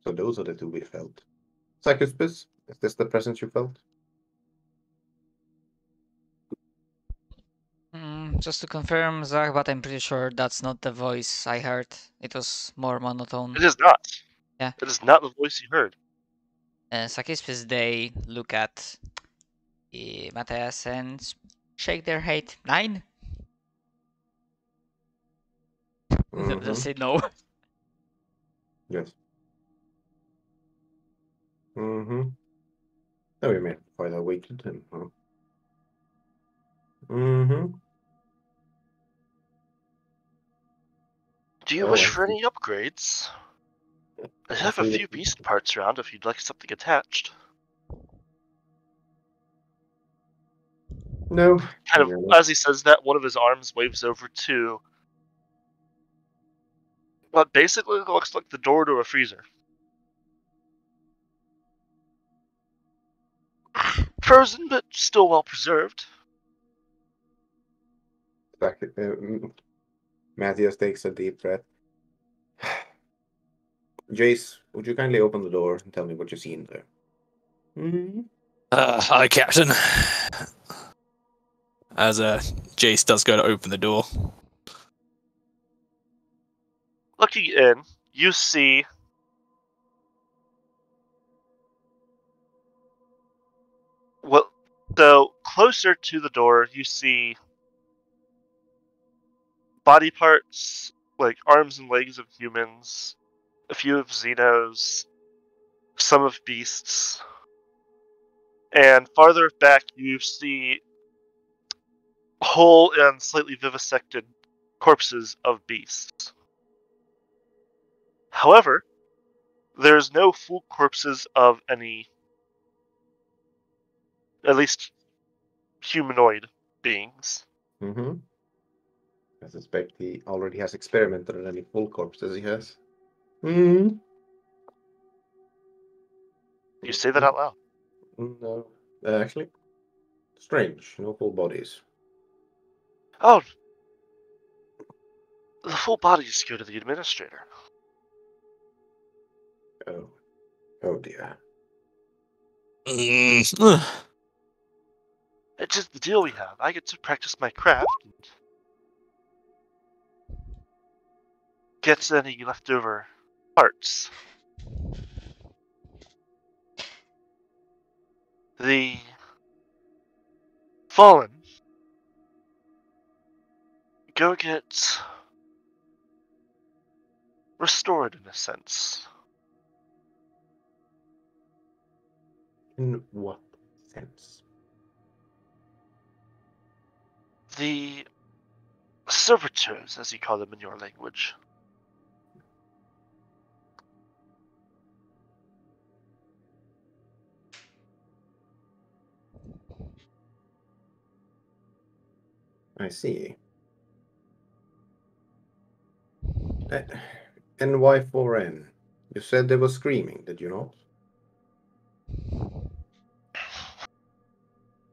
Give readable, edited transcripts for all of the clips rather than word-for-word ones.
So those are the two we felt. Psychospis, is this the presence you felt? Just to confirm, Zach, but I'm pretty sure that's not the voice I heard. It was more monotone. It is not. Yeah. It is not the voice you heard. Psychispis, they look at Matthias and shake their head. 9? They'll say no. Yes. Mm-hmm. Oh, you mean quite awakened him, huh? Mm-hmm. Do you wish for any upgrades? I have a few beast parts around if you'd like something attached. No. Kind of, as he says that, one of his arms waves over to what basically looks like the door to a freezer. Frozen, but still well preserved. Matthias takes a deep breath. Jace, would you kindly open the door and tell me what you see in there? Mm-hmm. Hi, Captain. As Jace does go to open the door. Looking in, you see so closer to the door, you see body parts, like arms and legs of humans, a few of Xenos, some of beasts, and farther back you see whole and slightly vivisected corpses of beasts. However, there's no full corpses of any, at least humanoid beings. Mm-hmm. I suspect he already has experimented on any full corpses he has. Mm-hmm. You say that out loud? No. Actually, strange. No full bodies. Oh. The full bodies go to the administrator. Oh. Oh dear. It's just the deal we have. I get to practice my craft and get any leftover parts. The fallen go get restored in a sense. In what sense? The servitors, as you call them in your language. I see. And why 4N? You said they were screaming, did you not?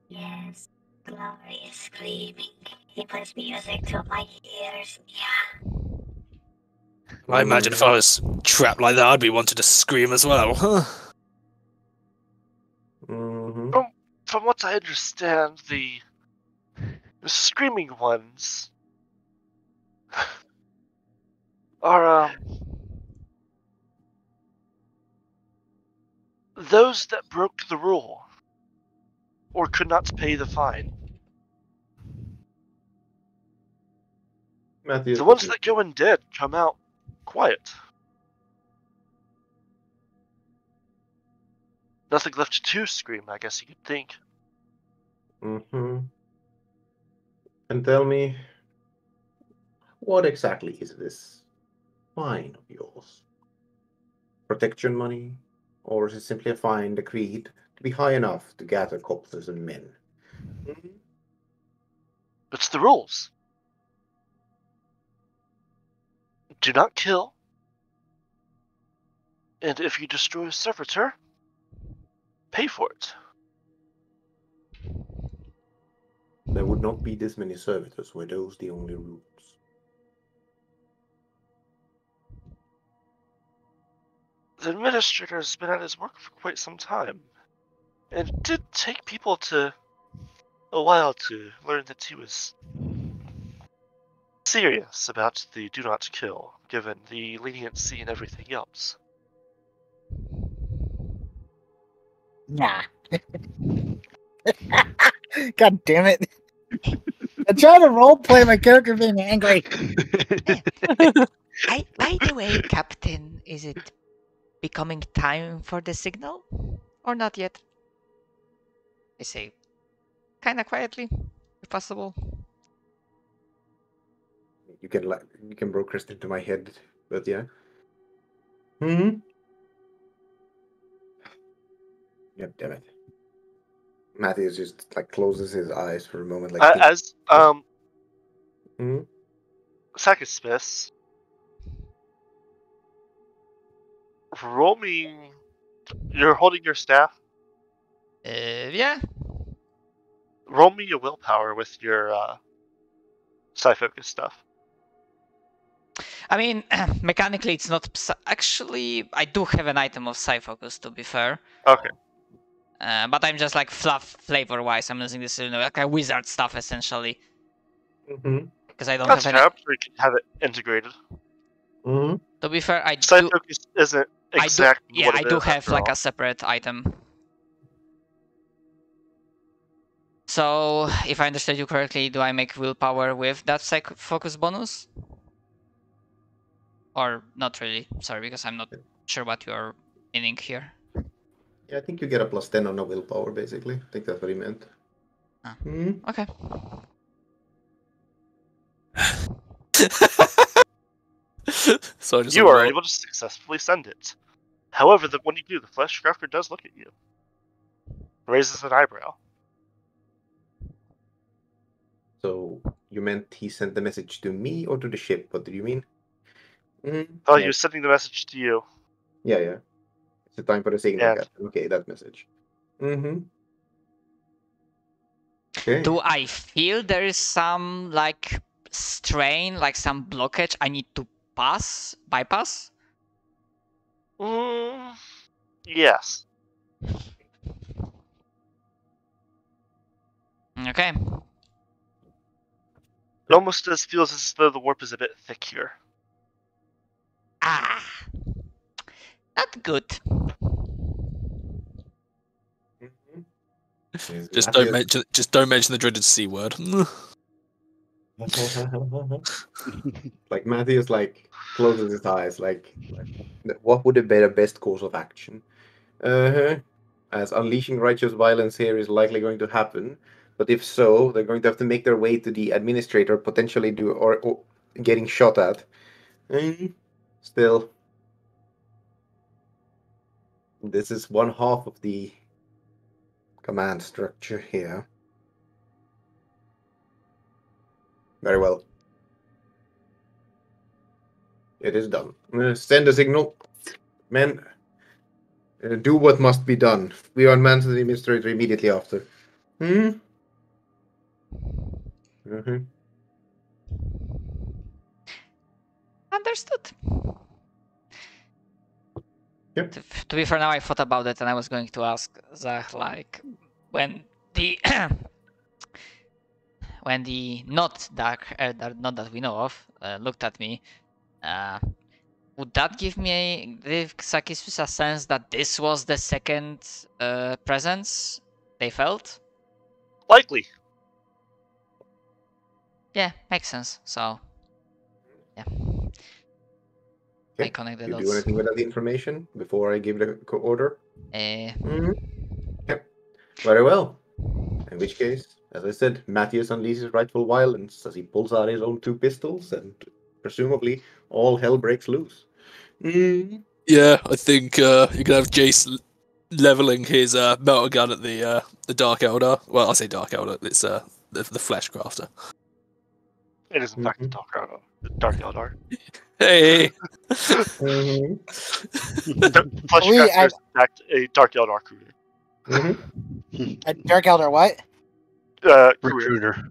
Yes, glorious screaming. He puts music to my ears, yeah. I imagine if I was trapped like that, I'd be wanting to scream as well. Mm-hmm. From what I understand, the screaming ones are those that broke the rule or could not pay the fine. Matthew, the ones that go undead come out quiet. Nothing left to scream, I guess you could think. Mm-hmm. And tell me, what exactly is this fine of yours? Protection money? Or is it simply a fine decreed to be high enough to gather corpses and men? Mm-hmm. It's the rules. Do not kill. And if you destroy a servitor, pay for it. There would not be this many servitors were those the only rules. The administrator's been at his work for quite some time. And it did take people a while to learn that he was serious about the do not kill, given the leniency and everything else. Nah. God damn it. I'm trying to roleplay my character being angry. By the way, Captain, is it becoming time for the signal? Or not yet? I say, kinda quietly, if possible. You can broadcast into my head, but yeah. Hmm. God damn it. Matthews just like closes his eyes for a moment, like As Hmm? Sakispis, roll me. You're holding your staff. Yeah. Roll me your willpower with your psi-focus stuff. I mean, mechanically, it's not. Actually, I do have an item of Psi Focus, to be fair. Okay. But I'm just like flavor-wise. I'm using this, like a wizard stuff, essentially. Mm-hmm. Because I don't That's have fair. any. I'm sure you can have it integrated. Mm-hmm. To be fair, I do. Psi-focus isn't exactly what it I do is, have after like all. a separate item. So, if I understood you correctly, do I make willpower with that focus bonus? Or not really? Sorry, because I'm not sure what you're meaning here. Yeah, I think you get a +10 on a willpower, basically. I think that's what he meant. Ah. Mm-hmm. Okay. So I just You are roll- able to successfully send it. However, when you do, the flesh crafter does look at you. Raises an eyebrow. So you meant he sent the message to me or to the ship? What did you mean? Mm-hmm. Oh, Yeah. he was sending the message to you. Yeah. It's the time for the signal. Yeah. Captain. Okay, that message. Mm-hmm. Okay. Do I feel there is some like strain, like some blockage I need to bypass? Yes. Okay. It almost feels as though the warp is a bit thick here. Ah, not good. Mm-hmm. just don't mention the dreaded C word. Like Matthews like closes his eyes like what would be the best course of action? As unleashing righteous violence here is likely going to happen, but if so, they're going to have to make their way to the administrator, potentially or getting shot at. Still, this is one half of the command structure here. Very well. It is done. Send a signal. Men, do what must be done. We are unmanned to the administrator immediately after. Mm-hmm. Understood. Yep. To be fair, now I thought about it, and I was going to ask Zach, like, when the not dark, not that we know of, looked at me, would that give Sakis a sense that this was the second presence they felt? Likely. Yeah, makes sense. So, yeah. I Okay. connect the You dots. do anything with that information before I give the order? Yep. Very well. In which case, as I said, Matthias unleashes rightful violence as he pulls out his own 2 pistols, and presumably all hell breaks loose. Yeah, I think you can have Jace leveling his melter gun at the Dark Elder. Well, I say Dark Elder. It's the Flesh Crafter. It is in fact the Dark Eldar. Hey. The Flesh Crafter is in fact a Dark Eldar recruiter. A Dark Elder what? Recruiter.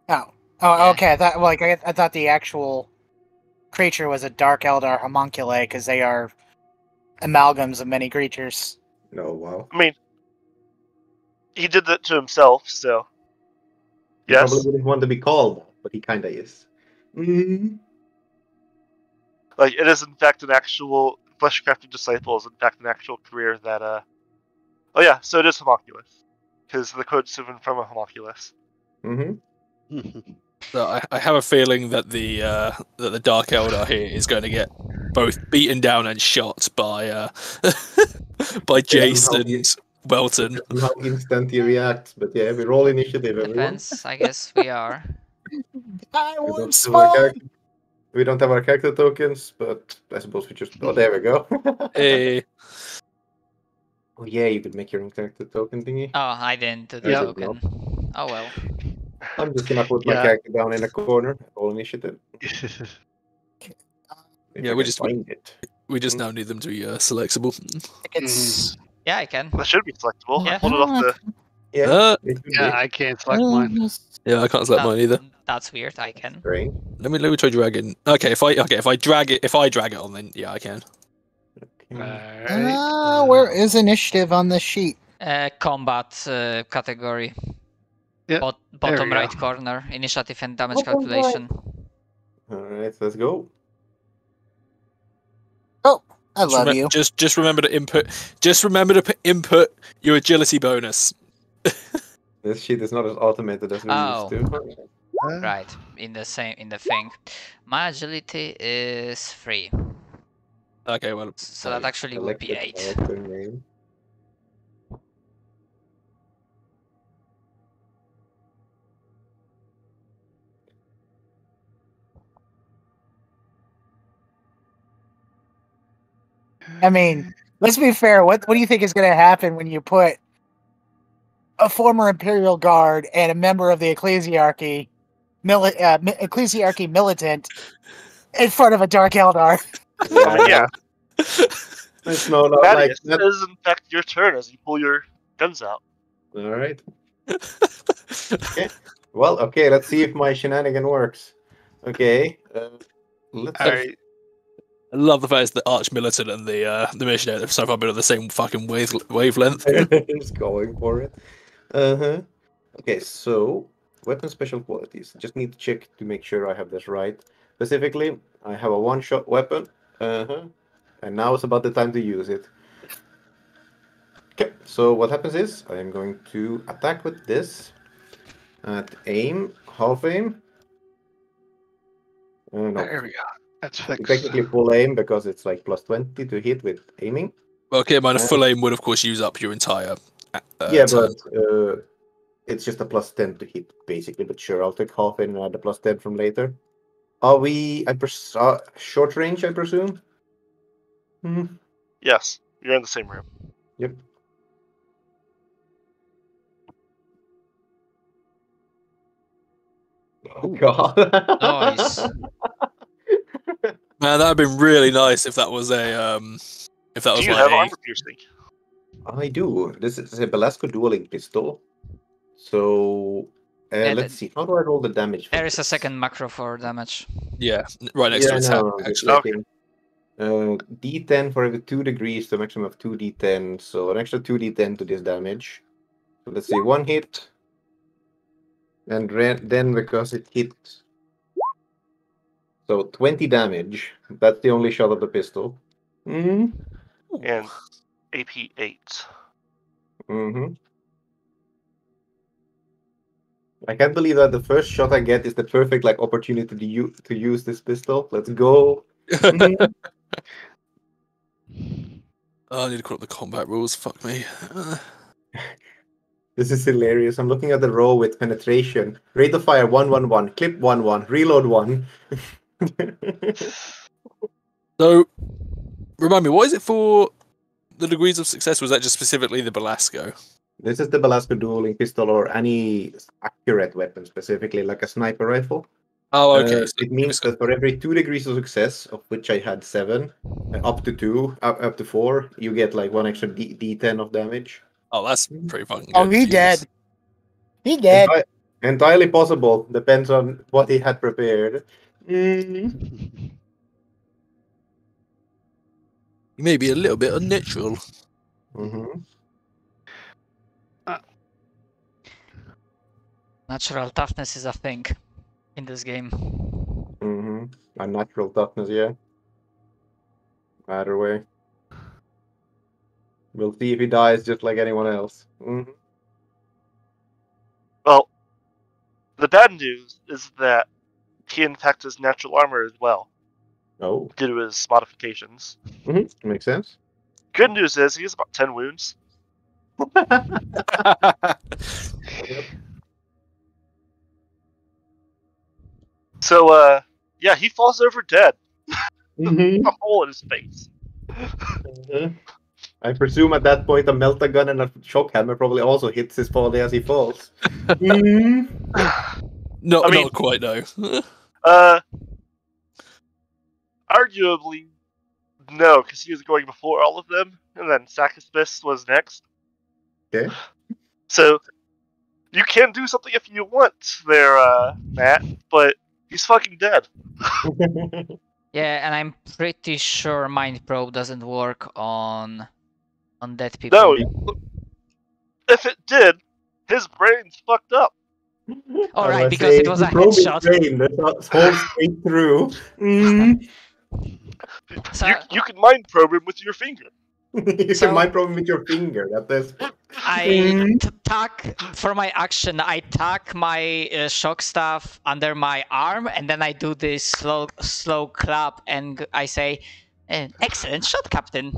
Oh, Yeah. okay. I thought I thought the actual creature was a Dark Eldar homunculi because they are amalgams of many creatures. No, wow. I mean, he did that to himself, so. He Yes. probably wouldn't want to be called that, but he kinda is. Mm-hmm. Like, it is in fact an actual fleshcrafted disciple is in fact an actual career that oh yeah, so it is homunculus. Because the code's given from a homunculus. Mm-hmm. So I have a feeling that the Dark Eldar here is going to get both beaten down and shot by by Jace and Welton. How instant he reacts, but yeah, we roll initiative, everyone. Defense, I guess we are. I We was don't have our small. character- we don't have our character tokens, but I suppose we just. Oh, there we go. Eh, Oh yeah, you could make your own character token thingy. Oh, I didn't do the There we token. Oh well. I'm just gonna put my Yeah. character down in a corner. Roll initiative. If Yeah, I we can just- find it. we just now need them to be selectable. It's Yeah, I can. That should be selectable. Yeah. Hold it off the. Yeah, it could Yeah, be. I can't select mine. Yeah, I can't select mine either. That's weird. I can. Strange. Let me try dragging. Okay, if I drag it on, then yeah, I can. Okay. Alright. where is initiative on this sheet? Combat category. Yep, Bottom we right go. corner. Initiative and damage Bottom right. calculation. Alright, let's go. I love you. Just remember to input. Just remember to input your agility bonus. This shit is not as automated as we Oh. used to. Right. In the thing. My agility is 3. Okay, well, So that actually would be Selected 8. character name. I mean, let's be fair. What do you think is going to happen when you put a former Imperial Guard and a member of the Ecclesiarchy, Ecclesiarchy militant in front of a Dark Eldar? Yeah. It's no, not like Thaddeus, that. it is in fact your turn as you pull your guns out. Alright. Well, okay, let's see if my shenanigan works. Okay. Let's Alright. I love the fact that the Arch Militant and the Missionary have so far been on the same fucking wavelength. Just going for it. Uh-huh. Okay, so weapon special qualities. Just need to check to make sure I have this right. Specifically, I have a one-shot weapon. Uh-huh. And now it's about the time to use it. Okay, so what happens is I am going to attack with this at aim, half aim. No, There we go. That's fixed. technically full aim because it's like plus 20 to hit with aiming. Okay, mine a full aim would of course use up your entire. Yeah, turn. but it's just a plus 10 to hit basically. But sure, I'll take half aim and add the plus 10 from later. Are we short range, I presume? Hmm. Yes, you're in the same room. Yep. Oh god. Nice. Man, that'd been really nice if that was a if that Do was you like have a, armor piercing? I do. This is a Belasco dueling pistol. So Yeah, let's see. How do I roll the damage? for There is a this? second macro for damage. yeah, right next to Yeah, its no, head. I'm just Actually, checking. D10 for every 2 degrees, so a maximum of 2 D10. So an extra 2 D10 to this damage. So let's see, 1 hit. And then because it hit. So 20 damage. That's the only shot of the pistol. Mm-hmm. And AP 8. Mm-hmm. I can't believe that the first shot I get is the perfect like opportunity to use this pistol. Let's go. Mhm. Oh, I need to call up the combat rules. Fuck me. This is hilarious. I'm looking at the row with penetration. Rate of fire 111, clip 11, reload 1. So, remind me, what is it for the degrees of success? Was that just specifically the Belasco? This is the Belasco dueling pistol or any accurate weapon, specifically like a sniper rifle. Oh, okay. So It means that for every 2 degrees of success, of which I had 7, up to 2, up to 4, you get like 1 extra D10 of damage. oh, that's pretty fucking good. Oh, he Jesus. dead. He dead. Entirely possible. Depends on what he had prepared. Mm. You may be a little bit unnatural. Mm-hmm. Natural toughness is a thing in this game. Mm-hmm. Unnatural toughness, yeah. Either way. We'll see if he dies just like anyone else. Mm-hmm. Well, the bad news is that he in fact has natural armor as well, Oh. due to his modifications. Mm-hmm. Makes sense. Good news is he has about 10 wounds. So, yeah, he falls over dead. Mm-hmm. A hole in his face. Mm-hmm. I presume at that point a melta gun and a shock hammer probably also hits his body as he falls. Mm-hmm. Not, I mean- not quite, no. Arguably, no, because he was going before all of them, and then Sacrispice was next. Okay. So, you can do something if you want there, Matt, but he's fucking dead. Yeah, and I'm pretty sure Mind Probe doesn't work on dead people. No, if it did, his brain's fucked up. All I right, was because it was a he broke his headshot. brain, the hole straight through. Mm. So You can mind probe him with your finger. You So- can mind problem with your finger. That's I tuck for my action. I tuck my shock staff under my arm, and then I do this slow clap, and I say, "Excellent shot, Captain."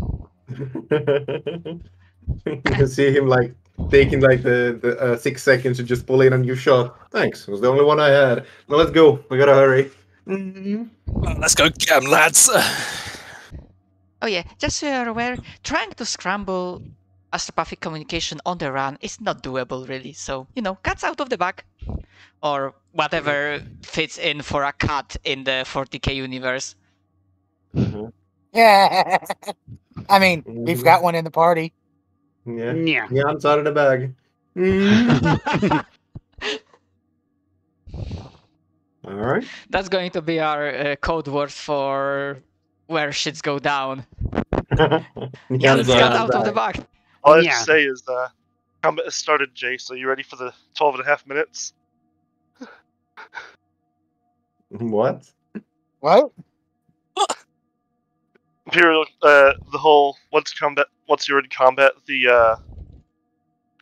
You see him like taking like the 6 seconds to just pull in a new shot. Thanks, it was the only one I had. Now let's go. We gotta hurry. Well, let's go get 'em, lads. Oh yeah, just so you're aware, trying to scramble astropathic communication on the run is not doable, really. So cat's out of the bag, or whatever fits in for a cat in the 40k universe. Yeah. I mean, we've got one in the party. Yeah. Yeah. Yeah, I'm out of the bag. All right. That's going to be our code word for where shits go down. Yeah, It's got out of the bag. All I have Yeah. to say is, combat has started, Jay, so you ready for the 12 and a half minutes? What? What? Imperial, the whole, once you're in combat, the,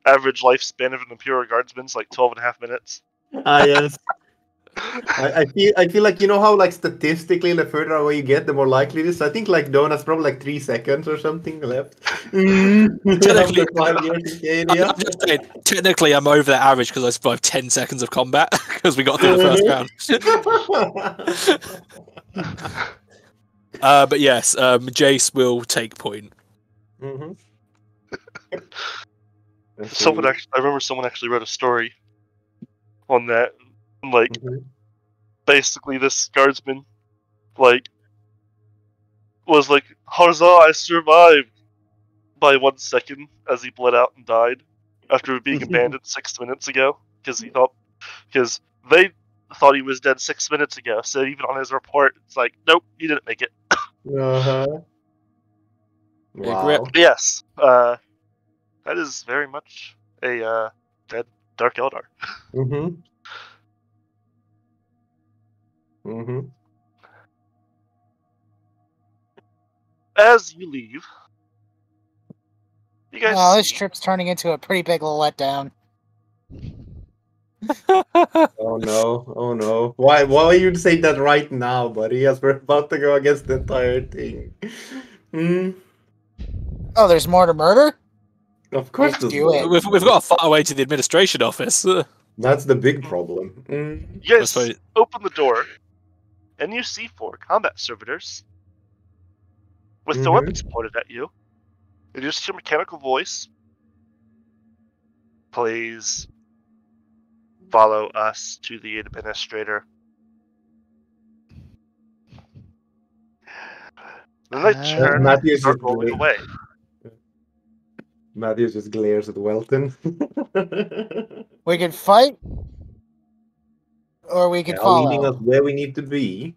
average lifespan of an Imperial Guardsman is like 12 and a half minutes. Ah, yes. I feel like how like statistically the further away you get, the more likely it is. I think like Donut's probably like 3 seconds or something left. Technically- After 5 years in Canada. I'm just saying, technically, I'm over the average because I survived 10 seconds of combat because we got through the first round. But yes, Jace will take point. Mhm. I remember someone actually wrote a story on that. Like, Mhm. basically this guardsman, like, was like, Huzzah, I survived! By 1 second as he bled out and died after being abandoned 6 minutes ago because they thought he was dead 6 minutes ago. So even on his report, it's like, nope, he didn't make it. Uh-huh. Wow. Yes, that is very much a dead Dark Eldar. Mm-hmm. Mm-hmm. As you leave, you guys. Oh, this trip's turning into a pretty big letdown. Oh no. Oh no. Why you say that right now, buddy? As we're about to go against the entire thing. Oh, there's more to murder? Of course Let's there's do more. it. We've got to far away to the administration office. That's the big problem. You I guys suppose- open the door, and you see 4 combat servitors with their Mhm. weapons pointed at you. And just your mechanical voice plays, "Follow us to the administrator." Then they turn and Matthews start just rolling away. Matthews just glares at Welton. We can fight, or we can Leading follow. us where we need to be.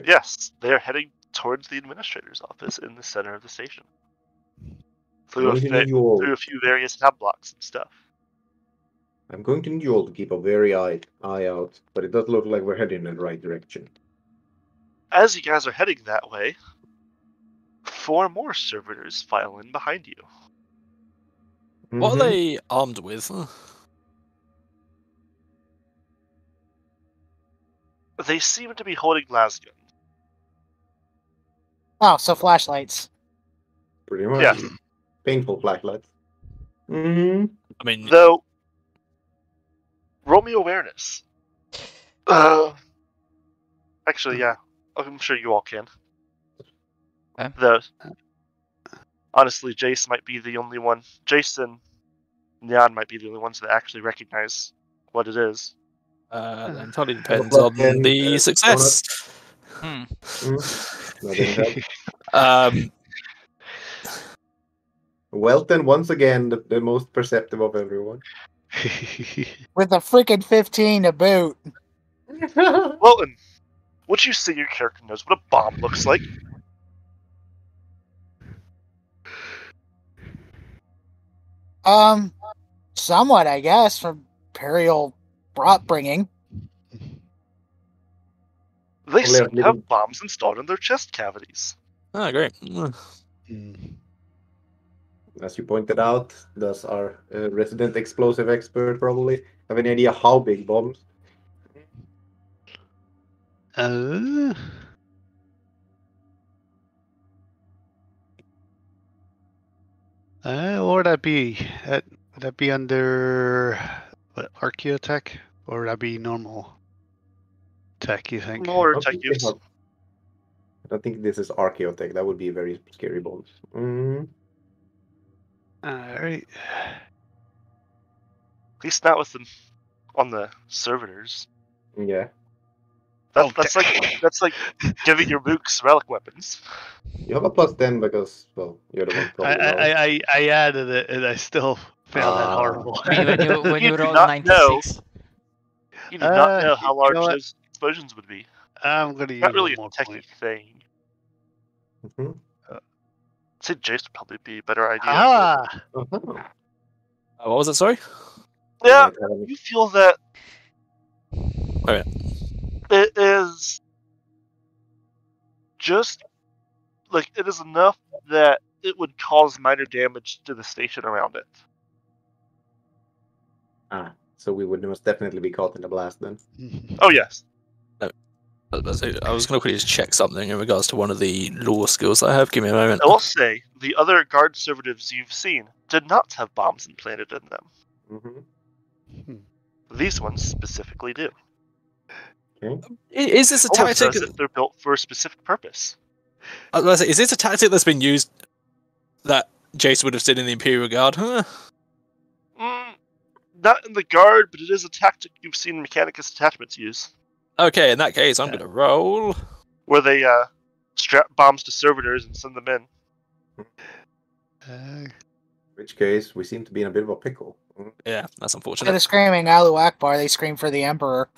Yes, they are heading towards the administrator's office in the center of the station. Through Going to need you all. a few various tab blocks and stuff. I'm going to need you all to keep a very eye out, but it does look like we're heading in the right direction. As you guys are heading that way, 4 more servitors file in behind you. What are Mhm. they armed with? They seem to be holding lasguns. Oh, so flashlights. Pretty much. Yeah. Painful flashlights. Mm-hmm. I mean, Though, roll me awareness. Actually, yeah. I'm sure you all can. Okay. Though, honestly, Jace might be the only one. Jason, Nyan might be the only ones that actually recognize what it is. that entirely depends plus on 10, the success. Hmm. That didn't help. Welton, once again, the most perceptive of everyone. With a freaking 15 to boot. Wilton, would you say your character knows what a bomb looks like? Somewhat, I guess, from Imperial brought bringing. They seem have to have bombs installed in their chest cavities. Oh, great. As you pointed out, does our resident explosive expert probably have any idea how big bombs? What would that be? Would that be under archaeotech, or would that be normal tech? You think? More I don't tech think they use. have- I don't think this is archaeotech. That would be very scary bombs. Mm. All right. At least not with them on the servitors. Yeah. That's like giving your mooks relic weapons. You have a plus 10 because, well, you're the one probably knowing. I added it, and I still found that Ah. horrible. I mean, when You you do roll not 96. You do not know how you large know what? those explosions would be. I'm gonna use Not really a one more techie point. thing. Mhm. I'd say Jace would probably be a better idea. Ah, Uh-huh. What was it? Sorry. Yeah, Might have any- you feel that Okay. it is just like it is enough that it would cause minor damage to the station around it. So we would most definitely be caught in the blast then. Oh yes. I was going to quickly just check something in regards to one of the law skills I have. Give me a moment. I will say the other guard servitors you've seen did not have bombs implanted in them. Mm-hmm. These ones specifically do. Okay. Is this a Almost tactic? as if they're built for a specific purpose. I was gonna say, is this a tactic that's been used that Jason would have seen in the Imperial Guard? Huh? Not in the guard, but it is a tactic you've seen Mechanicus detachments use, Okay, in that case, I'm going to roll. where they strap bombs to servitors and send them in. In which case, we seem to be in a bit of a pickle. Yeah, that's Instead unfortunate. of screaming Alu Akbar, they scream for the Emperor.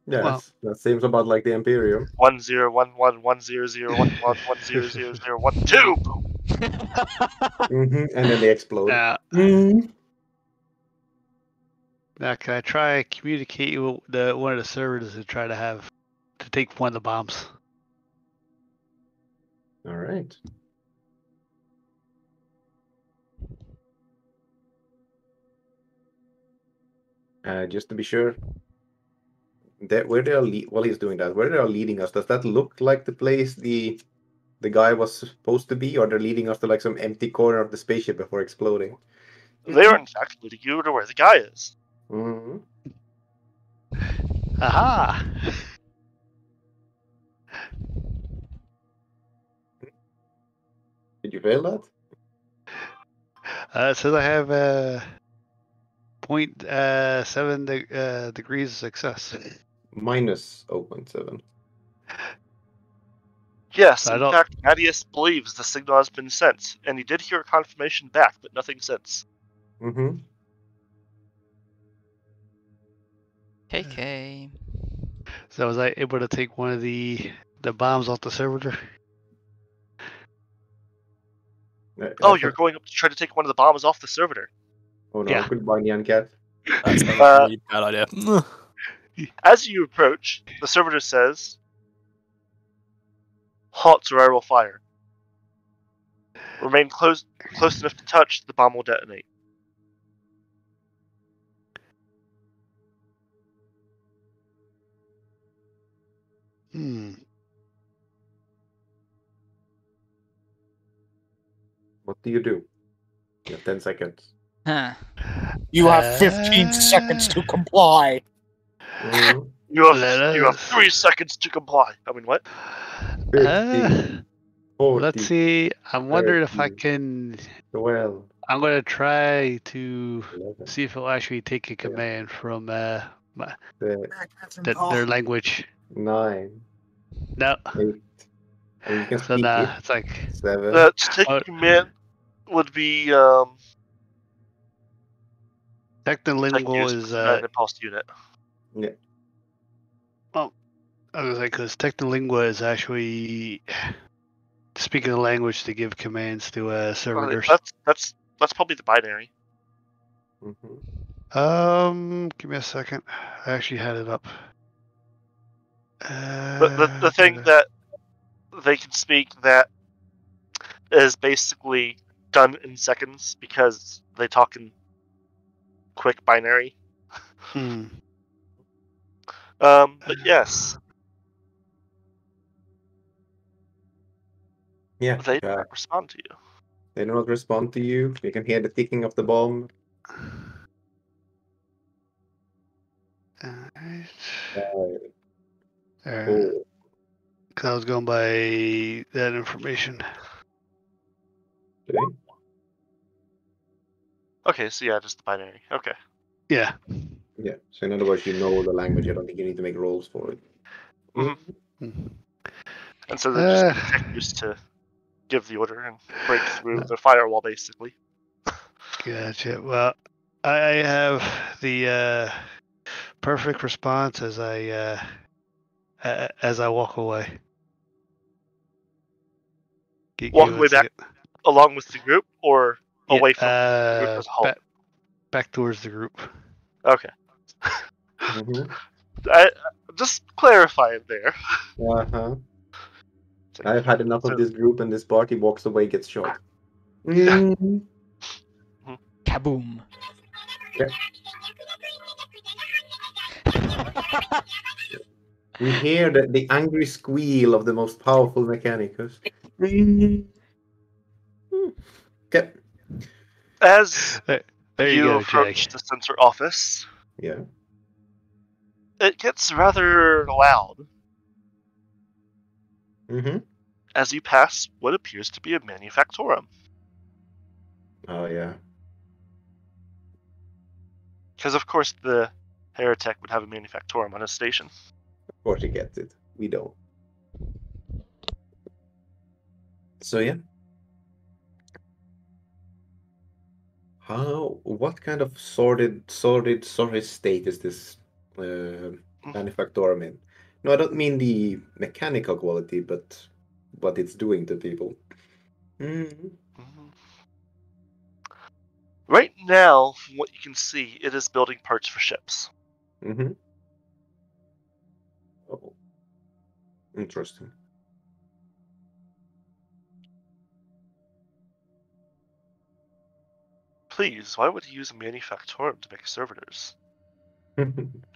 Yes, Well- that seems about like the Imperium. 10111000100012. Mm-hmm. And then they explode. now, Mm. now, can I try communicate with one of the servers and try to take one of the bombs? All right. Just to be sure, where they are while he's doing that, where they are leading us, does that look like the place the guy was supposed to be, or they're leading us to like some empty corner of the spaceship before exploding? They are in fact leading you to where the guy is. Mm-hmm. Aha! Did you fail that? It says I have 0.7 degrees of success. Minus 0.7. Yes, I in don't- fact, Nadius believes the signal has been sent, and he did hear a confirmation back, but nothing since. Mm-hmm. KK. So was I able to take one of the bombs off the servitor? Oh, you're going up to try to take one of the bombs off the servitor. Oh no, Yeah. goodbye, Nyan Cat. That's a really bad idea. As you approach, the servitor says, "Halt, or I will fire. Remain close enough to touch, the bomb will detonate." What do? You have 10 seconds. Huh. You have 15 seconds to comply. Mhm. You have 3 seconds to comply. I mean, what? 15, 40, Let's see. I'm wondering if I 30, can. 12, I'm gonna try to 11, see if it'll actually take a command from 6, their language. 9, No. 8. I mean, you can So speak nah, it. it's like 7. To take Oh. command would be technolingual is an impulse unit. Yeah. I was like, because technolingua is actually speaking the language to give commands to servitors. That's probably the binary. Mm-hmm. Give me a second. I actually had it up. But the thing that they can speak that is basically done in seconds because they talk in quick binary. But yes, Yeah. they do not respond to you. They do not respond to you. You can hear the ticking of the bomb. Because I was going by that information. Okay. Okay, so yeah, just the binary. Okay. Yeah. Yeah. So in other words, you know the language. I don't think you need to make rolls for it. Mm-hmm. And so they're just used to give the order and break through the firewall, basically. Gotcha. Well, I have the perfect response as I walk away. Walk away back along with the group, or away from the group as a whole? Back towards the group. Okay. Mm-hmm. Just clarify it there. Uh-huh. I've had enough of this group, and this party walks away, gets shot. Mm-hmm. Kaboom. Yeah. We hear the angry squeal of the most powerful mechanicus. Okay. As there you go, approach Jake. the sensor office, Yeah. it gets rather loud Mm-hmm. as you pass what appears to be a manufactorum. Oh, yeah. Because, of course, the heretic would have a manufactorum on his station. Of course he gets it. We don't. So, yeah. What kind of sordid state is this manufactorum in? No, I don't mean the mechanical quality, but what it's doing to people. Mm-hmm. Right now, from what you can see, it is building parts for ships. Mm-hmm. Oh. Interesting. Please, why would he use a manufactorum to make servitors?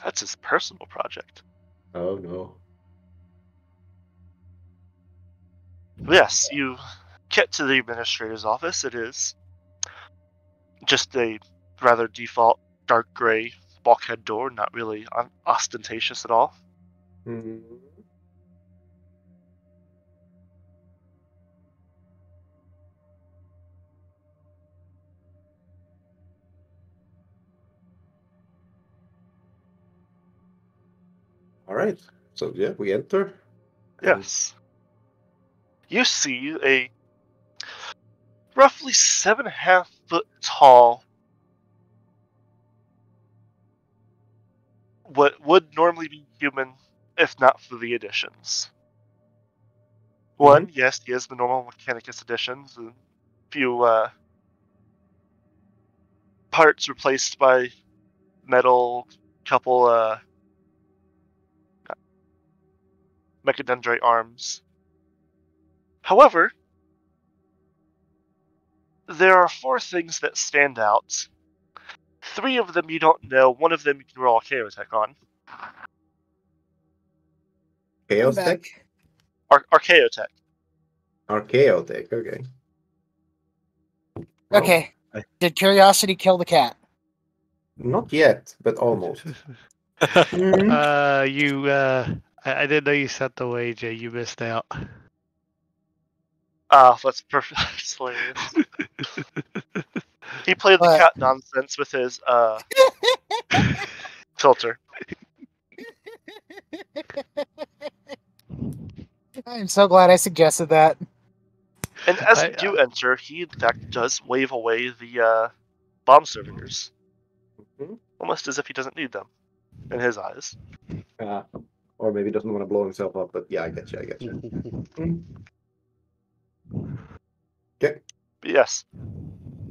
That's his personal project. Oh, no. Yes, you get to the administrator's office. It is just a rather default dark gray bulkhead door, not really ostentatious at all. Mm-hmm. All right. So, yeah, we enter. Yes. You see a roughly 7.5 foot tall, what would normally be human if not for the additions. One, yes, he has the normal Mechanicus additions, a few parts replaced by metal, couple Mechadendrite arms. However, there are 4 things that stand out. 3 of them you don't know, 1 of them you can roll a KO tech on. Chaos Come Tech? back. Archaeo tech. Archaeo Tech, okay. Well, Okay. Did curiosity kill the cat? not yet, but almost. I didn't know you set the wager. You missed out. That's perfect. That's hilarious. He played the What? cat nonsense with his filter. I'm so glad I suggested that. And as you do enter, he in fact does wave away the bomb servitors. Almost as if he doesn't need them, in his eyes. Or maybe doesn't want to blow himself up, but yeah, I get you. Okay. But yes.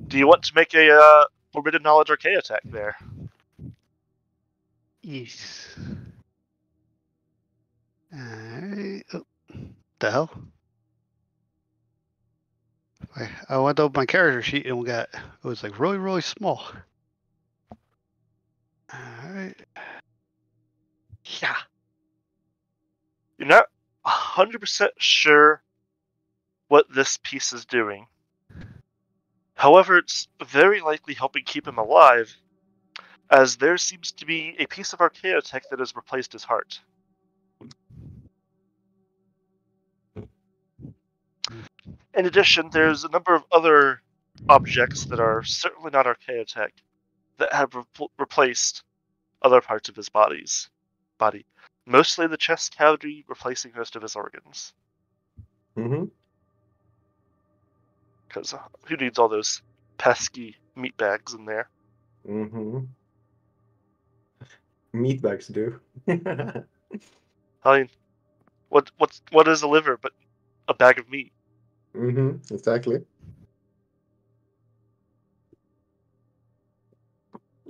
Do you want to make a Forbidden Knowledge Archaea attack there? Yes. Oh, the hell? I went up my character sheet and it was like really, really small. Alright. Yeah. You're not 100% sure what this piece is doing. However, it's very likely helping keep him alive, as there seems to be a piece of Archaeotech that has replaced his heart. In addition, there's a number of other objects that are certainly not Archaeotech that have replaced other parts of his body. Mostly the chest cavity, replacing most of his organs. Because who needs all those pesky meat bags in there? Meat bags do. I mean, what is a liver but a bag of meat? Exactly.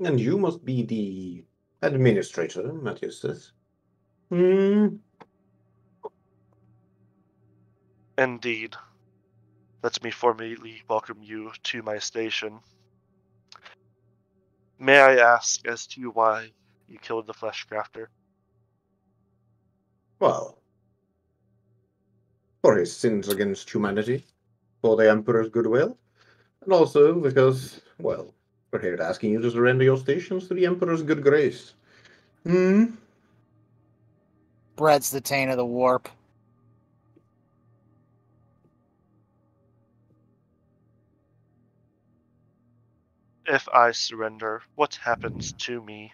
And you must be the administrator, Matthias says. Indeed. Let me formally welcome you to my station. May I ask as to why you killed the flesh crafter? Well, for his sins against humanity, for the Emperor's goodwill, and also because, well, we're here asking you to surrender your stations to the Emperor's good grace. Bread's the taint of the warp. If I surrender, what happens to me?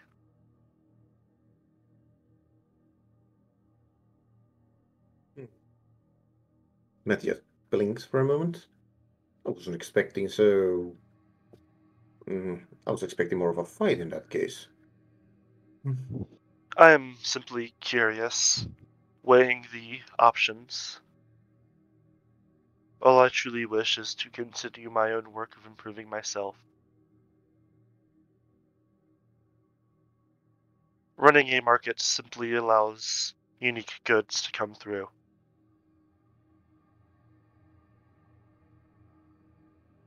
Matthias blinks for a moment. I wasn't expecting so... I was expecting more of a fight in that case. I am simply curious, weighing the options. All I truly wish is to continue my own work of improving myself. Running a market simply allows unique goods to come through.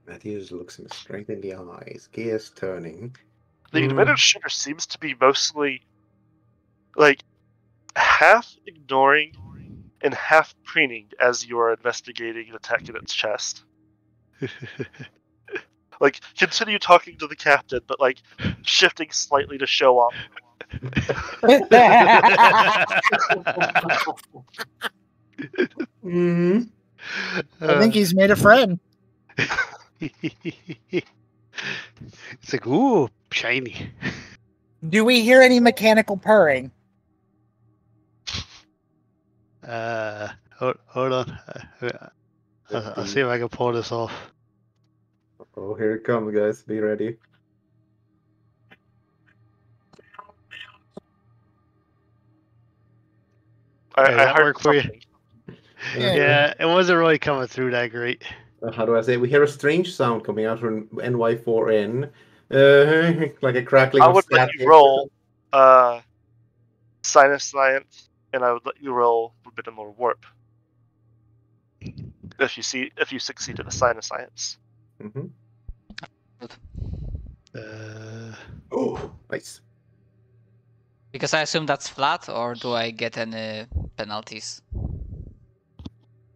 Matthias looks him straight in the eyes, gears turning. The administrator seems to be mostly, like, half ignoring and half preening as you are investigating the tech in its chest. Like, continue talking to the captain, but, like, shifting slightly to show off. I think he's made a friend. It's like, ooh, shiny. Do we hear any mechanical purring? Hold on. I'll see if I can pull this off. Oh, here it comes, guys. Be ready. I that heard work for you? something. Yeah, it wasn't really coming through that great. How do I say? We hear a strange sound coming out from NY4N, like a crackling I of would let static. you roll sinus science, and I would let you roll a bit more warp. If you succeed at a sinus science. Mhm. Uh, Oh, nice. Because I assume that's flat, or do I get any penalties?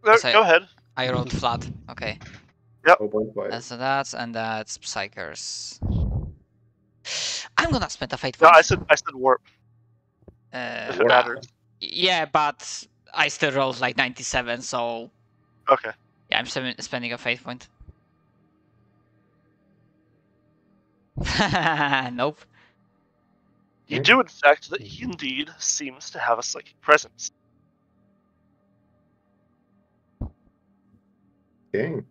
No, Yes, go ahead. I rolled flat. Okay. 0.5. So that's Psychers. I'm gonna spend a fate No, point. I said warp. If it matters. Yeah, but I still rolled like 97, so Okay. yeah, I'm spending a fate point. Nope. You do, in fact, that he indeed seems to have a psychic presence. Okay.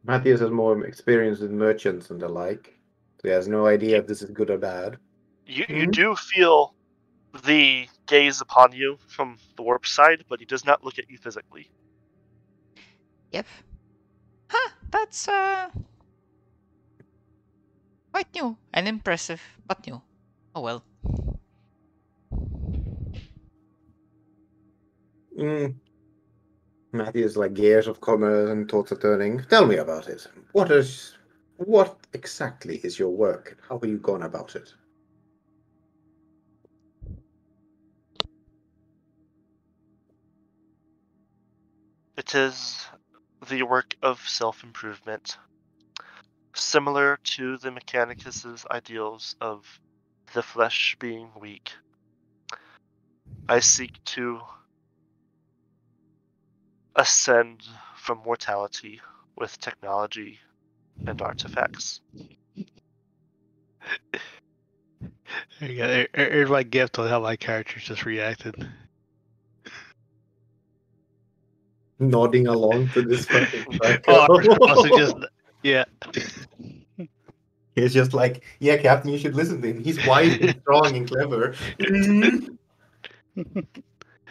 Matthias has more experience with merchants and the like. So he has no idea if this is good or bad. You do feel the gaze upon you from the warp side, but he does not look at you physically. Yep. Huh, that's quite new and impressive, but new. Oh well. Matthias, like gears of commerce and thoughts are turning. Tell me about it. What exactly is your work? How are you going about it? It is the work of self-improvement, similar to the Mechanicus's ideals of the flesh being weak. I seek to ascend from mortality with technology and artifacts. there you go. Here's my gift on how my characters just reacted. Nodding along to this fucking Also just yeah. He's just like, yeah, Captain, you should listen to him. He's wise and strong and clever.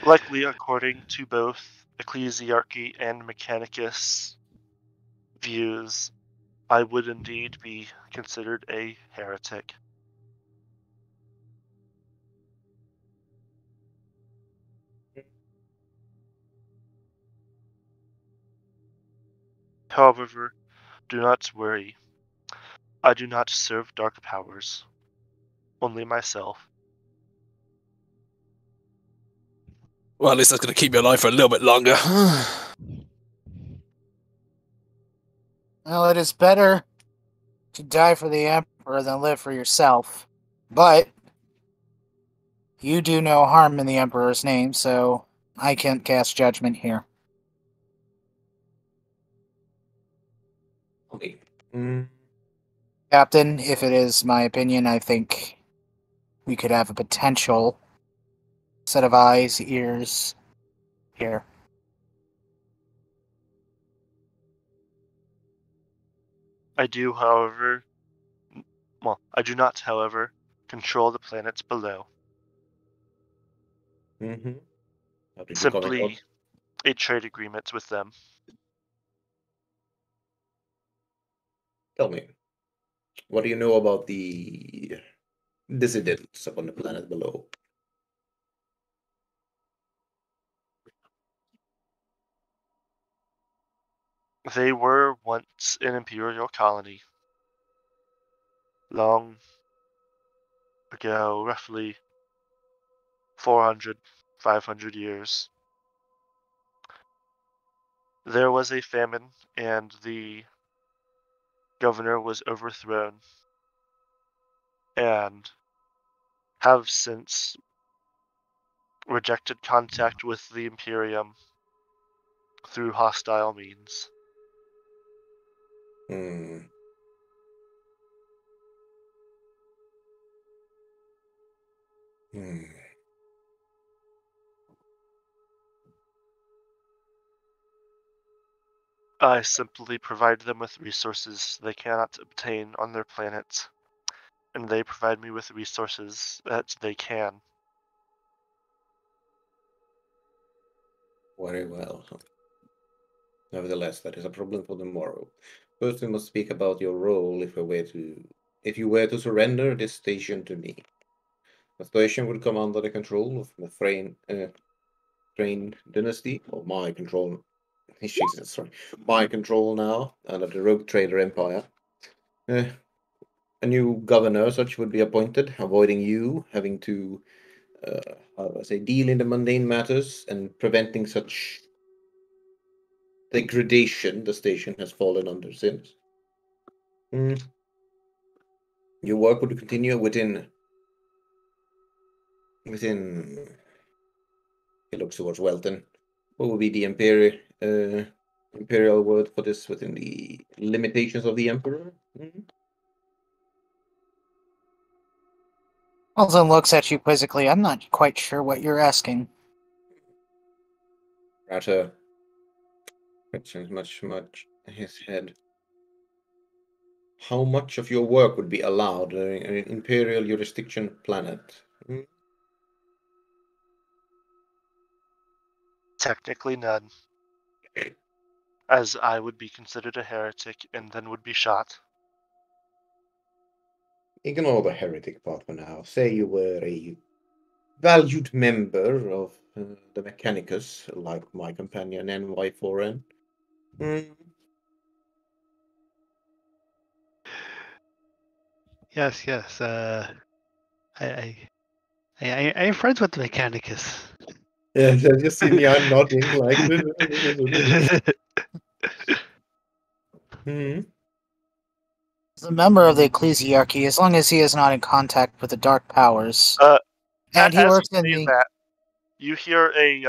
Likely, according to both Ecclesiarchy and Mechanicus views, I would indeed be considered a heretic. However, do not worry. I do not serve dark powers, only myself. Well, at least that's going to keep you alive for a little bit longer. Well, it is better to die for the Emperor than live for yourself. But you do no harm in the Emperor's name, so I can't cast judgment here. Okay. Captain, if it is my opinion, I think we could have a potential set of eyes, ears here. I do not, however, control the planets below. Mm-hmm. Simply a trade agreement with them. Tell me, what do you know about the dissidents upon the planet below? They were once an imperial colony. Long ago, roughly 400, 500 years. There was a famine, and the governor was overthrown, and have since rejected contact with the Imperium through hostile means. I simply provide them with resources they cannot obtain on their planet, and they provide me with resources that they can. Very well. Nevertheless, that is a problem for tomorrow. First, we must speak about your role if you were to surrender this station to me. The station would come under the control of the Thrain Dynasty, or my control. Jesus, sorry, my control now, under the Rogue Trader Empire. A new governor, such would be appointed, avoiding you having to, how do I say, deal in the mundane matters and preventing such degradation the station has fallen under since. Your work would continue within. He looks towards Welton. What would be the imperial word for this within the limitations of the emperor? Alden looks at you quizzically. I'm not quite sure what you're asking. Rather, questions much his head. How much of your work would be allowed in an imperial jurisdiction planet? Technically none, as I would be considered a heretic and then would be shot. Ignore the heretic part for now. Say you were a valued member of the Mechanicus, like my companion NY4N. Yes. I'm friends with the Mechanicus. Yeah, just see me. I'm nodding like. As a member of the ecclesiarchy, as long as he is not in contact with the dark powers, and he as works you in say the. that, you hear a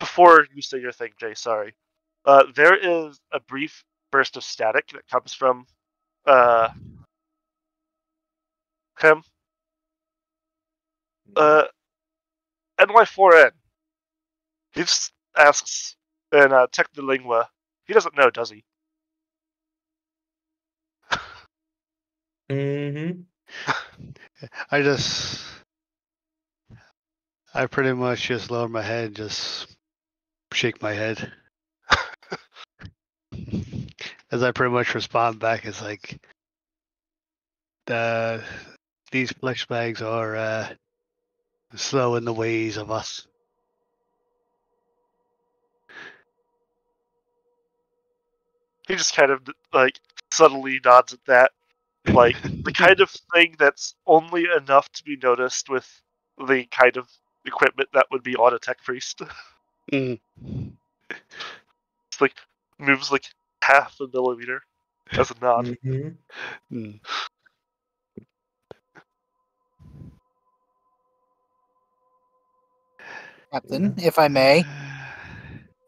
before you say your thing, Jay. Sorry. There is a brief burst of static that comes from him. NY4N. He just asks in Technolingua. He doesn't know, does he? I pretty much just lower my head and just shake my head. As I pretty much respond back, it's like, these flesh bags are slow in the ways of us. He just kind of subtly nods at that, like the kind of thing that's only enough to be noticed with the kind of equipment that would be on a tech priest. Mm. It's like moves like half a millimeter as a nod. Mm. Captain, if I may.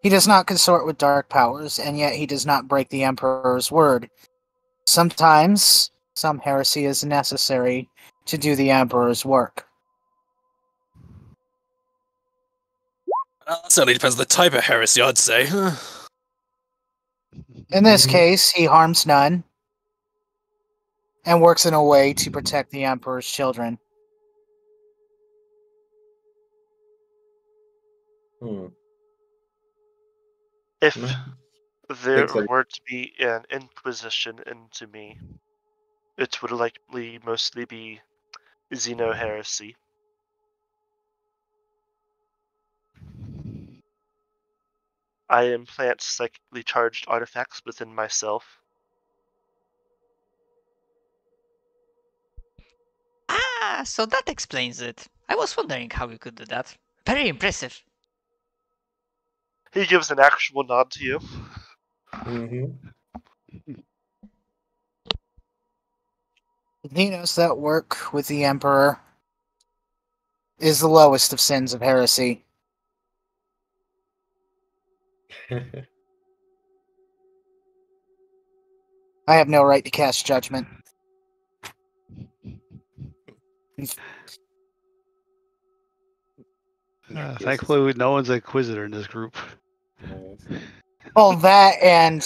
He does not consort with dark powers, and yet he does not break the Emperor's word. Sometimes, some heresy is necessary to do the Emperor's work. That certainly depends on the type of heresy, I'd say. In this case, he harms none, and works in a way to protect the Emperor's children. If there Thanks, were to be an inquisition into me, it would likely mostly be Xeno heresy. I implant psychically charged artifacts within myself. Ah, so that explains it. I was wondering how you could do that. Very impressive. He gives an actual nod to you. He knows that work with the Emperor is the lowest of sins of heresy. I have no right to cast judgment. Thankfully, no one's an inquisitor in this group. Well, that and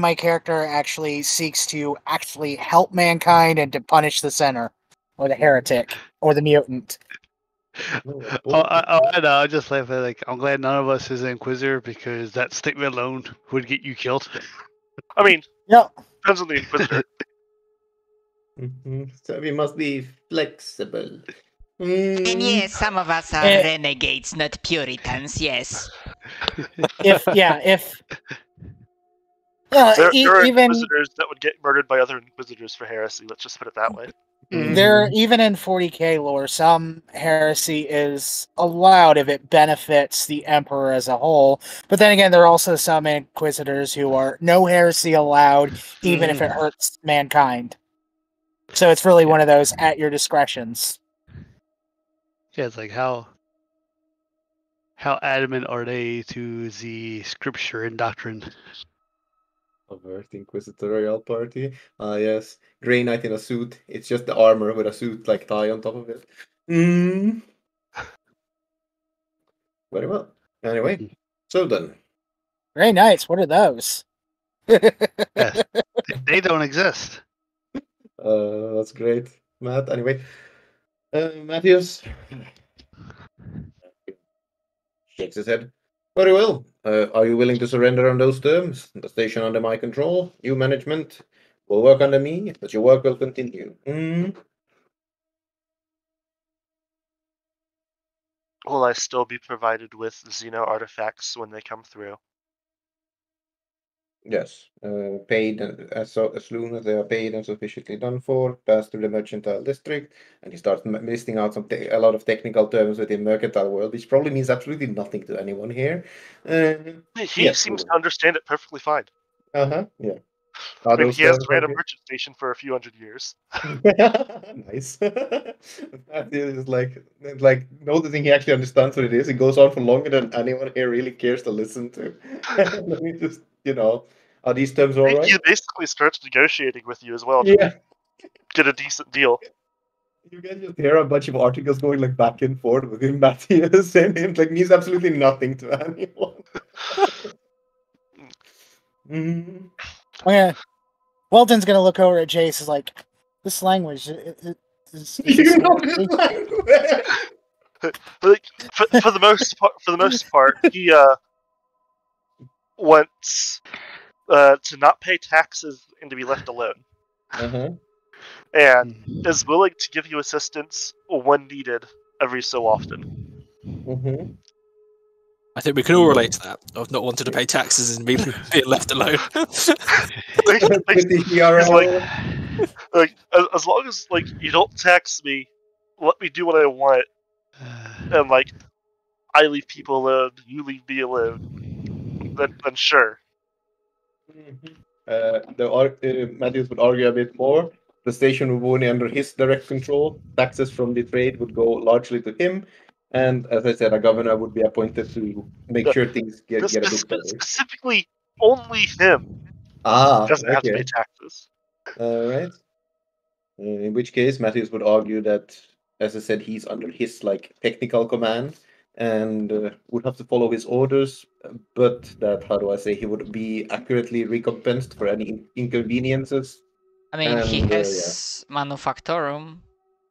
my character actually seeks to actually help mankind and to punish the sinner, or the heretic, or the mutant. I know. I just laugh at like I'm glad none of us is an Inquisitor because that statement alone would get you killed. I mean, Yep. depends on the Inquisitor. So we must be flexible. And yes, some of us are Eh. renegades, not Puritans, yes. If There are even Inquisitors that would get murdered by other Inquisitors for heresy. Let's just put it that way. there, even in 40k lore, some heresy is allowed if it benefits the Emperor as a whole. But then again, there are also some Inquisitors who are no heresy allowed, even if it hurts mankind. So it's really one of those at your discretions. Yeah, it's like how adamant are they to the scripture and doctrine? Avert Inquisitorial party. Ah, yes. Grey Knight in a suit. It's just the armor with a suit like tie on top of it. Very well. Anyway, so then. Very nice. What are those? Yes. They don't exist. That's great, Matt. Anyway, Matthias shakes his head. Very well. Are you willing to surrender on those terms? The station under my control, new management will work under me, but your work will continue. Will I still be provided with Xeno artifacts when they come through? Yes, paid as soon as they are paid and sufficiently done for, pass through the mercantile district, and he starts listing out a lot of technical terms within mercantile world, which probably means absolutely nothing to anyone here. He yes, seems to understand it perfectly fine. yeah. I mean, he has ran a merchant station for a few hundred years. Nice. Matthew is like noticing he actually understands what it is. It goes on for longer than anyone here really cares to listen to. Let me just, are these terms all right? He basically starts negotiating with you as well to Yeah. get a decent deal. You guys just hear a bunch of articles going like back and forth within Matthias and him, like means absolutely nothing to anyone. Yeah. Walton's gonna look over at Jace. Is like, this language. You know this language. Like for the most part, he wants to not pay taxes and to be left alone, and is willing to give you assistance when needed every so often. I think we can all relate to that, of not wanting to pay taxes and being left alone. like as long as you don't tax me, let me do what I want, and I leave people alone, you leave me alone, then sure. Matthews would argue a bit more. The station would be only under his direct control. Taxes from the trade would go largely to him. And as I said, a governor would be appointed to make sure things get a bit better. Specifically, only him doesn't have to pay taxes. All right. In which case, Matthews would argue that, as I said, he's under his technical command and would have to follow his orders, but that, how do I say, he would be accurately recompensed for any inconveniences. I mean, he has manufactorum.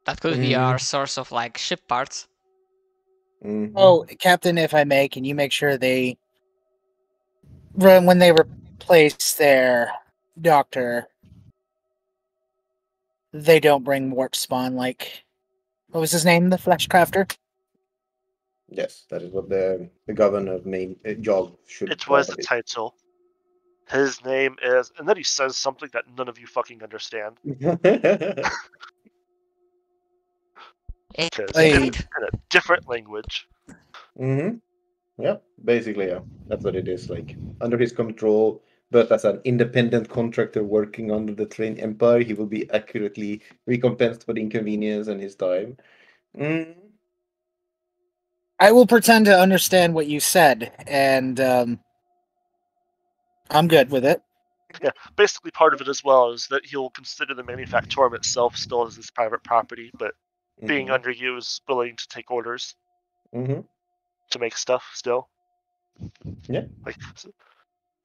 That could be our source of ship parts. Oh, Captain, if I may, can you make sure when they replace their doctor, they don't bring warp spawn what was his name, the flesh crafter? Yes, that is what the governor's main job should. It was the title. His name is, and then he says something that none of you fucking understand. In a different language. Yeah, basically, yeah. That's what it is. Under his control, but as an independent contractor working under the Train Empire, he will be accurately recompensed for the inconvenience and his time. I will pretend to understand what you said, and I'm good with it. Yeah, basically part of it as well is that he'll consider the manufactorum itself still as his private property, but being under you is willing to take orders to make stuff still. Yeah.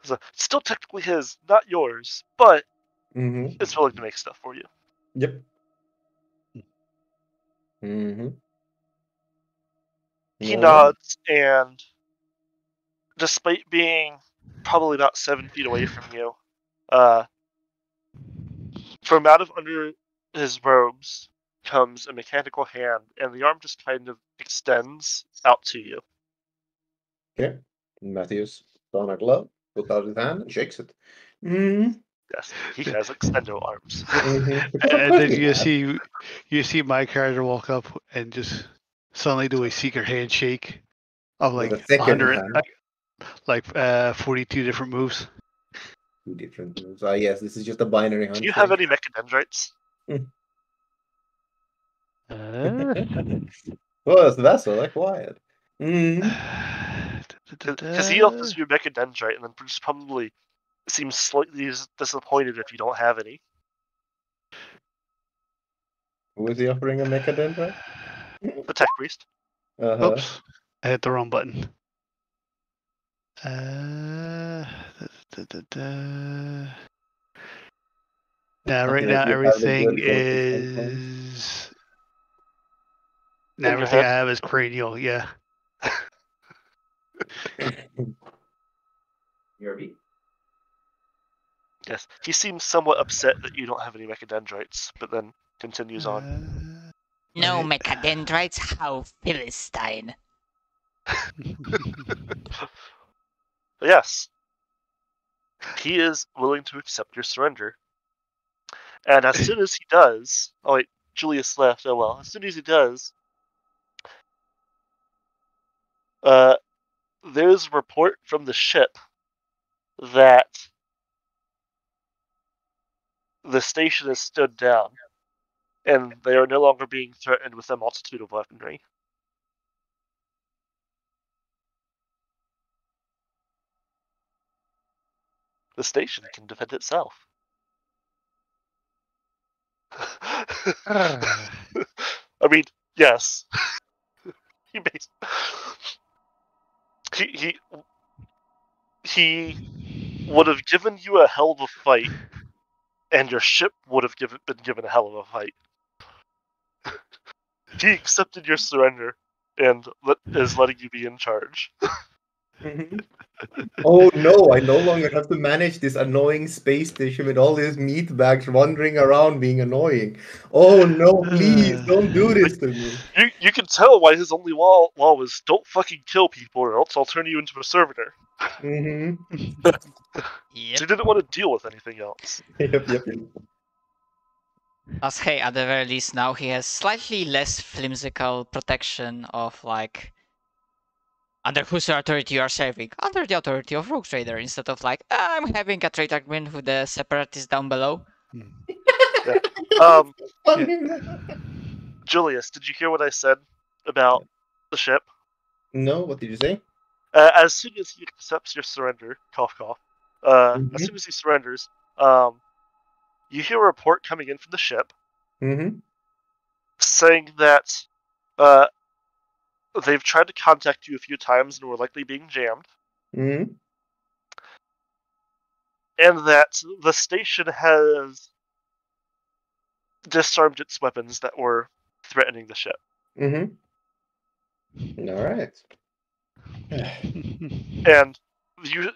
So still technically his, not yours, but it's willing to make stuff for you. Yep. He Yeah. nods, and despite being probably about 7 feet away from you, from out of under his robes comes a mechanical hand, and the arm just kind of extends out to you. Okay. Matthews put on a glove, puts out his hand, and shakes it. Mm. Yes, he has extendo arms. Mhm. Because of And course then he has. you see my character walk up and just suddenly do a secret handshake of With like a second 100, hand. 42 different moves. 2 different moves. Ah, yes, this is just a binary Do handshake. you have any mechadendrites? Well, that's all acquired. Mm. Because he offers you a mechadendrite, and then just probably seems slightly disappointed if you don't have any. Who is he offering a mechadendrite? The tech priest. Uh-huh. Oops, I hit the wrong button. Now, right Something now, that you have the everything good qualification on. is. In your Everything I head? have is cranial, yeah. ERB? Yes, he seems somewhat upset that you don't have any mechadendrites, but then continues on. No Right. mechadendrites, how Philistine. Yes, he is willing to accept your surrender. And as soon as he does, oh wait, Julius left. Oh well. As soon as he does, there's a report from the ship that the station has stood down, and they are no longer being threatened with a multitude of weaponry. The station can defend itself. I mean, yes. He would have given you a hell of a fight, and your ship would have been given a hell of a fight. He accepted your surrender and is letting you be in charge. Mhm. Oh no, I no longer have to manage this annoying space station with all these meat bags wandering around being annoying. Oh no, please don't do this to me. You can tell why his only law was don't fucking kill people or else I'll turn you into a servitor. Mm-hmm. Yep. He didn't want to deal with anything else. Yep. As hey, at the very least now he has slightly less whimsical protection of like under whose authority you are serving. Under the authority of Rogue Trader instead of like I'm having a trade agreement with the separatists down below. Julius, did you hear what I said about the ship? No, what did you say? As soon as he accepts your surrender, cough cough. As soon as he surrenders, you hear a report coming in from the ship saying that they've tried to contact you a few times and were likely being jammed. And that the station has disarmed its weapons that were threatening the ship. All right. And you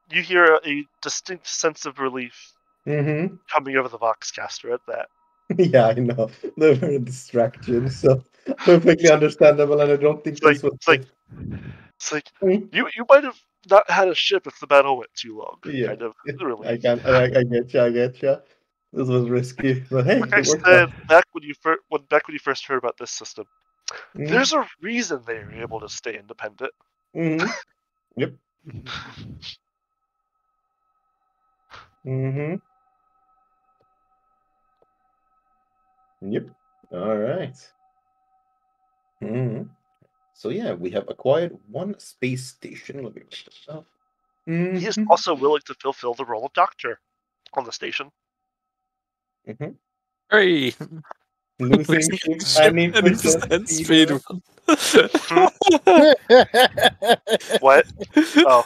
hear a distinct sense of relief coming over the Voxcaster at that. Yeah, I know. They were a distraction, so perfectly understandable, and I don't think this was. It's like you might have not had a ship if the battle went too long. Yeah, kind of relief. I get you. This was risky, but hey, like I it worked said out. back when you first heard about this system, there's a reason they were able to stay independent. Yep. Yep. All right. So yeah, we have acquired one space station. Let me write this up. He is also willing to fulfill the role of doctor on the station. Hey, Losing ships any percent speed. What? Oh.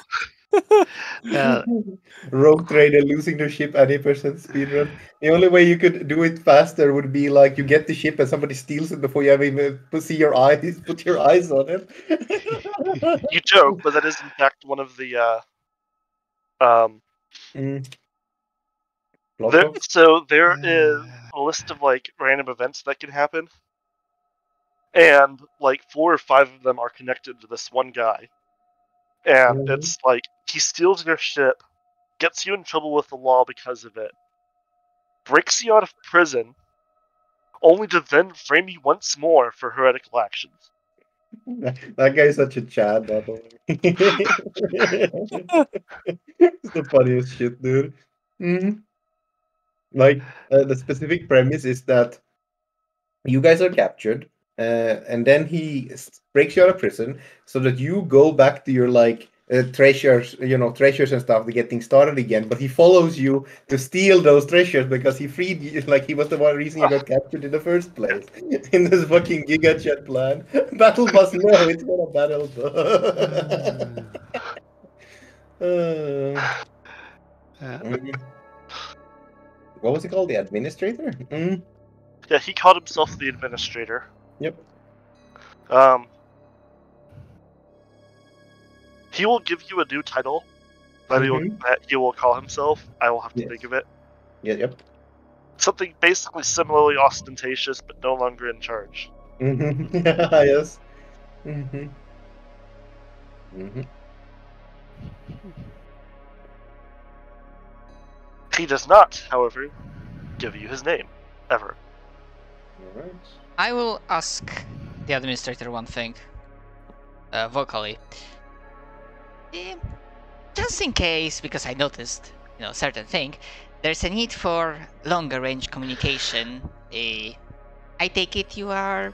Rogue trader losing their ship any percent speedrun. The only way you could do it faster would be like you get the ship and somebody steals it before you ever even put your eyes on it. You joke, but that is in fact one of the Plot there, holes? so there is a list of like random events that can happen, and like 4 or 5 of them are connected to this one guy. And it's like he steals your ship, gets you in trouble with the law because of it, breaks you out of prison, only to then frame you once more for heretical actions. That guy is such a Chad, by the way. It's the funniest shit, dude. Like, the specific premise is that you guys are captured, and then he breaks you out of prison so that you go back to your like treasures and stuff, to getting started again. But he follows you to steal those treasures because he freed you. Like he was the one reason you got captured in the first place in this fucking Giga Chat plan. Battle bus, no, it's not a battle bus. What was he called? The administrator? Yeah, he called himself the administrator. Yep. He will give you a new title that he will call himself. I will have to think of it. Yeah, yep. Something basically similarly ostentatious, but no longer in charge. Yes. He does not, however, give you his name, ever. Alright. I will ask the administrator one thing, vocally. Just in case, because I noticed, certain thing, there's a need for longer range communication. I take it you are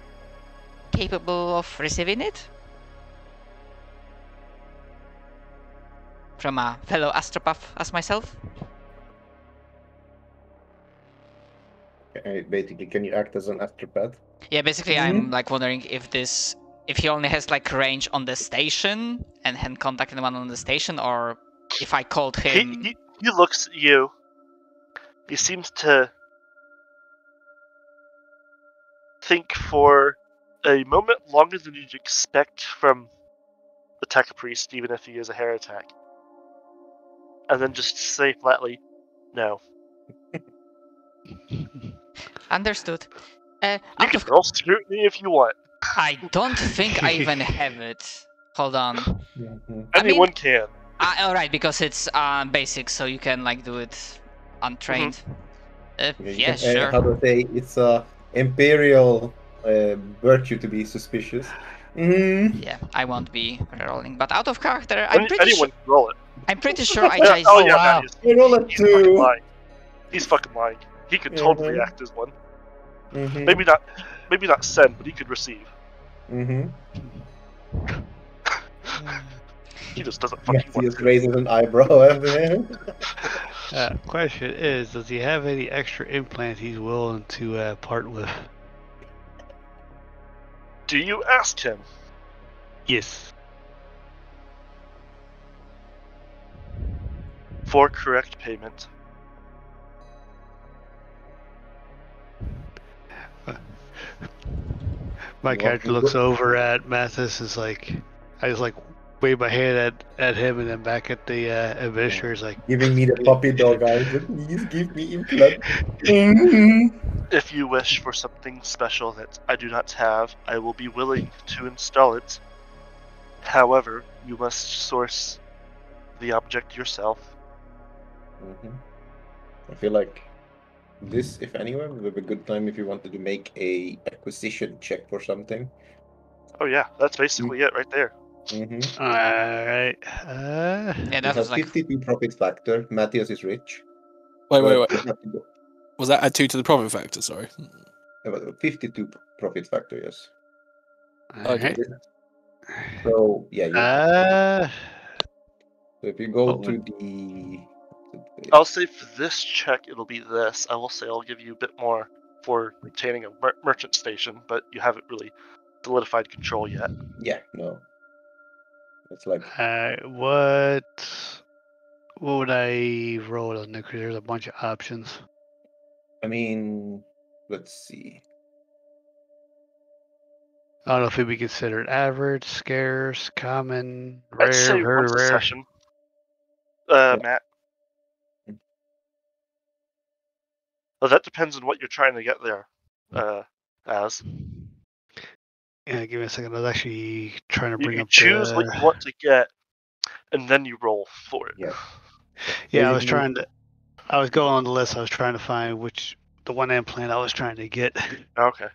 capable of receiving it? From a fellow astropath as myself? Basically, can you act as an astropath? Yeah, basically I'm like wondering if he only has like range on the station and can contact anyone on the station, or if I called him. He looks at you. He seems to think for a moment longer than you'd expect from the tech priest, even if he is a heretic. And then just say flatly, no. Understood. You can roll scrutiny if you want. I don't think I even have it. Hold on. Anyone can. Alright, because it's basic, so you can like do it untrained. Yeah, sure. How to say, it's a imperial virtue to be suspicious. Yeah, I won't be rolling, but out of character, I'm pretty Anyone can roll it. I'm pretty sure I yeah, just. oh yeah, wow. I roll a 2. He's fucking lying. He could totally act as one. Maybe not send, but he could receive. He just doesn't fucking want He just to. raises an eyebrow at him. Question is, does he have any extra implants he's willing to part with? Do you ask him? Yes. For correct payment. My character looks over at Mathis, is like, I just like wave my hand at him and then back at the administrator, is like Giving me the puppy dog eyes. Please give me implant. If you wish for something special that I do not have, I will be willing to install it. However, you must source the object yourself. I feel like this, if anywhere, would be a good time if you wanted to make a acquisition check for something. Oh yeah, that's basically it right there. Alright. Yeah, that was like 52 profit factor. Matthias is rich. Wait. But Was that add 2 to the profit factor? Sorry. 52 profit factor, yes. Okay. So yeah. So if you go Oh, to the, I'll say for this check it'll be this. I will say I'll give you a bit more for obtaining a merchant station, but you haven't really solidified control yet. yeah, no. It's like What would I roll on there? 'Cause there's a bunch of options. I mean, let's see. I don't know if it'd be considered average, scarce, common, I'd say rare, very once a rare. session. Yeah. Matt. Well, that depends on what you're trying to get there. As Yeah, give me a second. I was actually trying to bring you up choose what you want to get, and then you roll for it. Yeah. Yeah, I was Basically- trying to. I was going on the list. I was trying to find the one implant I was trying to get. Okay.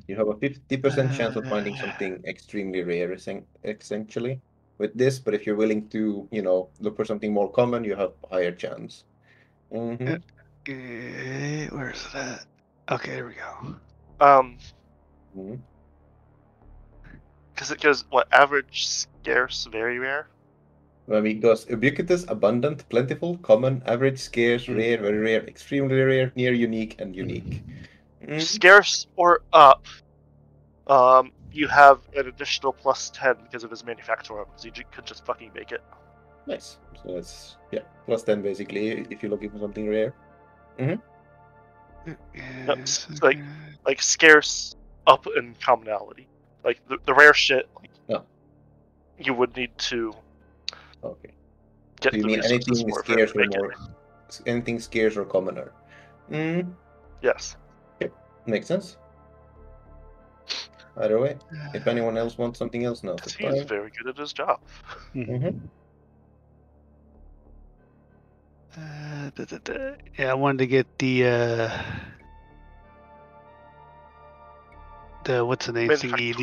You have a 50% chance of finding something extremely rare, essentially, with this. But if you're willing to, look for something more common, you have higher chance. Mm-hmm. Where's it at? Okay, there we go. Mm-hmm. Because it goes what average, scarce, very rare. I mean, it goes ubiquitous, abundant, plentiful, common, average, scarce, rare, very rare, extremely rare, near unique, and unique. Mhm. Scarce or up. You have an additional +10 because of his manufacturer, because you could just fucking make it. Nice. So that's +10 basically if you're looking for something rare. Yep, like scarce, up in commonality. Like the rare shit, you would need to Okay. get So you the mean resources anything for scarce to or make more? Anything scarce or commoner? it. Yes. Makes sense. Either way, if anyone else wants something else, now. Because he is very good at his job. Mm-hmm. Yeah, I wanted to get the what's the name thingy?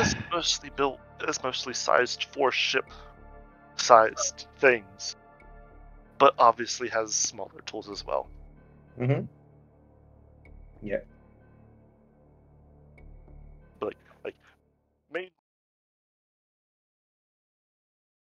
Is mostly built, is mostly sized for ship-sized things, but obviously has smaller tools as well. Mm-hmm. Yeah. Like main